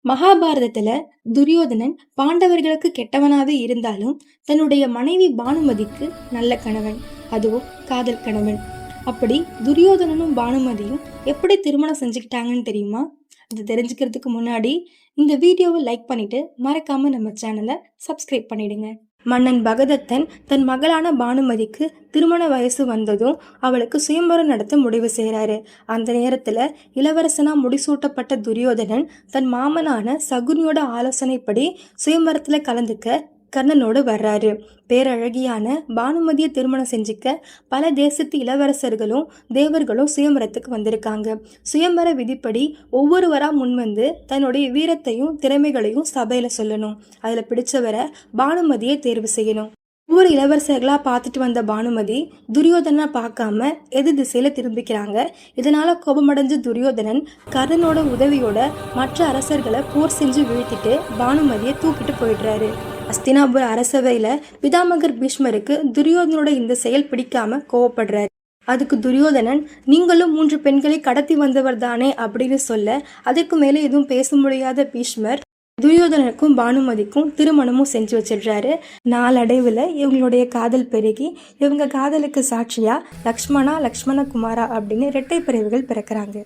மகாபாரதத்துல துரியோதனன் பாண்டவர்களுக்கு கெட்டவனாவே இருந்தாலும் தன்னுடைய மனைவி பானுமதிக்கு நல்ல கணவன், அதுவும் காதல் கணவன். அப்படி துரியோதனனும் பானுமதியும் எப்படி திருமணம் செஞ்சுக்கிட்டாங்கன்னு தெரியுமா? அது தெரிஞ்சுக்கிறதுக்கு முன்னாடி இந்த வீடியோவை லைக் பண்ணிட்டு மறக்காம நம்ம சேனலை சப்ஸ்கிரைப் பண்ணிடுங்க. மன்னன் பகதத்தன் தன் மகளான பானுமதிக்கு திருமண வயசு வந்ததும் அவளுக்கு சுயம்பரம் நடத்த முடிவு செய்கிறாரு. அந்த நேரத்துல இளவரசனா முடிசூட்டப்பட்ட துரியோதனன் தன் மாமனான சகுனியோட ஆலோசனைப்படி சுயம்பரத்துல கலந்துக்க கர்ணனோடு வர்றாரு. பேரழகியான பானுமதியை திருமணம் செஞ்சுக்க பல தேசத்து இளவரசர்களும் தேவர்களும் சுயம்பரத்துக்கு வந்திருக்காங்க. சுயம்பர விதிப்படி ஒவ்வொருவரா முன்வந்து தன்னுடைய வீரத்தையும் திறமைகளையும் சபையில சொல்லணும். அதுல பிடிச்சவரை பானுமதியை தேர்வு செய்யணும். ஒவ்வொரு இளவரசர்களா பார்த்துட்டு வந்த பானுமதி துரியோதனை பார்க்காம எதிர் திசையில திரும்பிக்கிறாங்க. இதனால கோபமடைஞ்ச துரியோதனன் கர்ணனோட உதவியோட மற்ற அரசர்களை போர் செஞ்சு வீழ்த்திட்டு பானுமதியை தூக்கிட்டு போயிடுறாரு. அஸ்தினாபுர அரசவையில பிதாமகர் பீஷ்மருக்கு துரியோதனோட இந்த செயல் பிடிக்காம கோவப்படுறாரு. அதுக்கு துரியோதனன், நீங்களும் 3 பெண்களை கடத்தி வந்தவர் தானே அப்படின்னு சொல்ல, அதுக்கு மேலே எதுவும் பேச முடியாத பீஷ்மர் துரியோதனனுக்கும் பானுமதிக்கும் திருமணமும் செஞ்சு வச்சிடுறாரு. நாளடைவில் இவங்களுடைய காதல் பெருகி இவங்க காதலுக்கு சாட்சியா லக்ஷ்மண குமாரா அப்படின்னு இரட்டை பிறவிகள் பிறக்கிறாங்க.